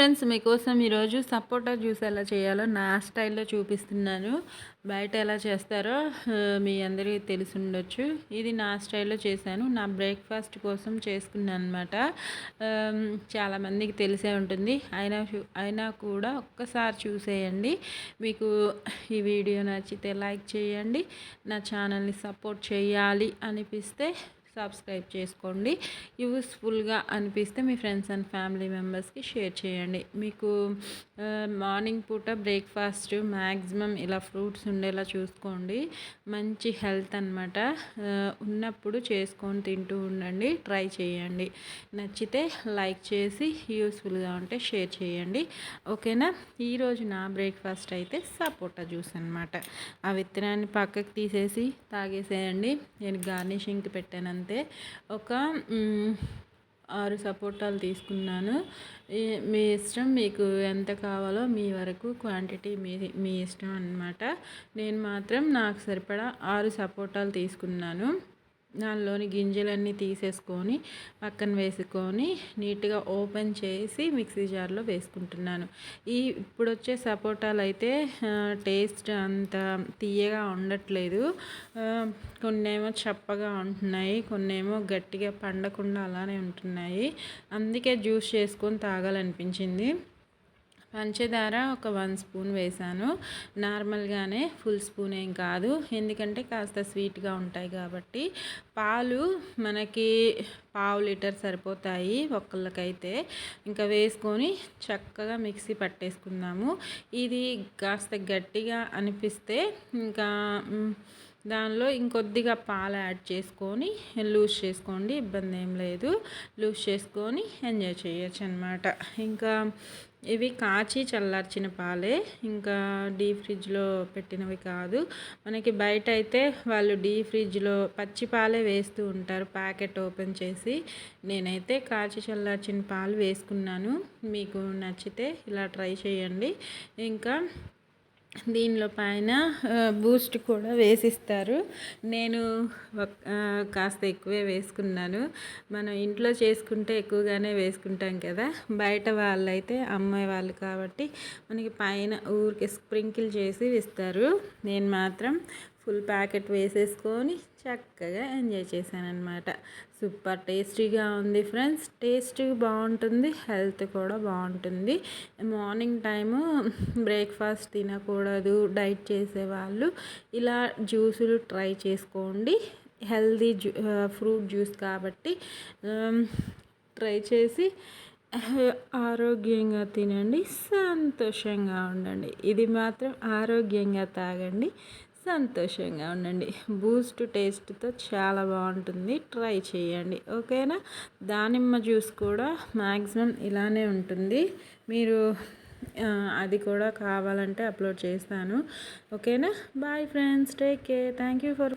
Friends, మీకోసం ఈరోజు సపోటా juice ఎలా చేయాలో నా స్టైల్లో చూపిస్తున్నాను. బయట ఎలా చేస్తారో మీ అందరికీ తెలిసి ఉండొచ్చు. ఇది నా స్టైల్లో చేశాను. నా బ్రేక్ఫాస్ట్ కోసం చేసుకున్నాను అనమాట. చాలామందికి తెలిసే ఉంటుంది. అయినా కూడా ఒక్కసారి చూసేయండి. మీకు ఈ వీడియో నచ్చితే లైక్ చేయండి. నా ఛానల్ని సపోర్ట్ చేయాలి అనిపిస్తే సబ్స్క్రైబ్ చేసుకోండి. యూస్ఫుల్గా అనిపిస్తే మీ ఫ్రెండ్స్ అండ్ ఫ్యామిలీ మెంబర్స్కి షేర్ చేయండి. మీకు మార్నింగ్ పూట బ్రేక్ఫాస్ట్ మ్యాక్సిమం ఇలా ఫ్రూట్స్ ఉండేలా చూసుకోండి. మంచి హెల్త్ అనమాట. ఉన్నప్పుడు చేసుకొని తింటూ ఉండండి. ట్రై చేయండి. నచ్చితే లైక్ చేసి యూస్ఫుల్గా ఉంటే షేర్ చేయండి. ఓకేనా? ఈరోజు నా బ్రేక్ఫాస్ట్ అయితే సపోటా జ్యూస్ అనమాట. ఆ విత్తనాన్ని పక్కకు తీసేసి తాగేసేయండి. నేను గార్నిషింగ్కి పెట్టాను అంతే. ఒక 6 సపోటాలు తీసుకున్నాను. మీ ఇష్టం, మీకు ఎంత కావాలో మీ వరకు క్వాంటిటీ మీ ఇష్టం అన్నమాట. నేను మాత్రం నాకు సరిపడా 6 సపోటాలు తీసుకున్నాను. దానిలోని గింజలన్నీ తీసేసుకొని పక్కన వేసుకొని నీట్గా ఓపెన్ చేసి మిక్సీ జార్లో వేసుకుంటున్నాను. ఇప్పుడు వచ్చే సపోటాలు అయితే టేస్ట్ అంత తీయగా ఉండట్లేదు. కొన్నేమో చప్పగా ఉంటున్నాయి, కొన్నేమో గట్టిగా పండకుండా అలానే ఉంటున్నాయి. అందుకే జ్యూస్ చేసుకొని తాగాలనిపించింది. పంచదార ఒక 1 స్పూన్ వేసాను. నార్మల్గానే, ఫుల్ స్పూన్ ఏం కాదు, ఎందుకంటే కాస్త స్వీట్గా ఉంటాయి కాబట్టి. పాలు మనకి 1/2 లీటర్ సరిపోతాయి ఒక్కళ్ళకైతే. ఇంకా వేసుకొని చక్కగా మిక్సీ పట్టేసుకుందాము. ఇది కాస్త గట్టిగా అనిపిస్తే ఇంకా దానిలో ఇంకొద్దిగా పాలు యాడ్ చేసుకొని లూజ్ చేసుకోండి, ఇబ్బంది ఏం లేదు. లూజ్ చేసుకొని ఎంజాయ్ చేయొచ్చు అనమాట. ఇంకా ఇవి కాచి చల్లార్చిన పాలే, ఇంకా డీప్ ఫ్రిడ్జ్లో పెట్టినవి కాదు. మనకి బయట అయితే వాళ్ళు డీప్ ఫ్రిడ్జ్లో పచ్చి పాలే వేస్తూ ఉంటారు ప్యాకెట్ ఓపెన్ చేసి. నేనైతే కాచి చల్లార్చిన పాలు వేసుకున్నాను. మీకు నచ్చితే ఇలా ట్రై చేయండి. ఇంకా దీనిలో పైన బూస్ట్ కూడా వేసిస్తారు. నేను కాస్త ఎక్కువే వేసుకున్నాను. మనం ఇంట్లో చేసుకుంటే ఎక్కువగానే వేసుకుంటాం కదా. బయట వాళ్ళైతే అమ్మాయి వాళ్ళు కాబట్టి మనకి పైన ఊరికే స్ప్రింకిల్ చేసి ఇస్తారు. నేను మాత్రం ఫుల్ ప్యాకెట్ వేసేసుకొని చక్కగా ఎంజాయ్ చేశానన్నమాట. సూపర్ టేస్టీగా ఉంది ఫ్రెండ్స్. టేస్ట్ బాగుంటుంది, హెల్త్ కూడా బాగుంటుంది. మార్నింగ్ టైము బ్రేక్ఫాస్ట్ తినకూడదు డైట్ చేసేవాళ్ళు ఇలా జ్యూసులు ట్రై చేసుకోండి. హెల్దీ ఫ్రూట్ జ్యూస్ కాబట్టి ట్రై చేసి ఆరోగ్యంగా తినండి, సంతోషంగా ఉండండి. ఇది మాత్రం ఆరోగ్యంగా తాగండి, సంతోషంగా ఉండండి. బూస్ట్ టేస్ట్తో చాలా బాగుంటుంది. ట్రై చేయండి. ఓకేనా? దానిమ్మ జ్యూస్ కూడా మ్యాక్సిమం ఇలానే ఉంటుంది. మీరు అది కూడా కావాలంటే అప్లోడ్ చేస్తాను. ఓకేనా? Bye friends, take care. Thank you for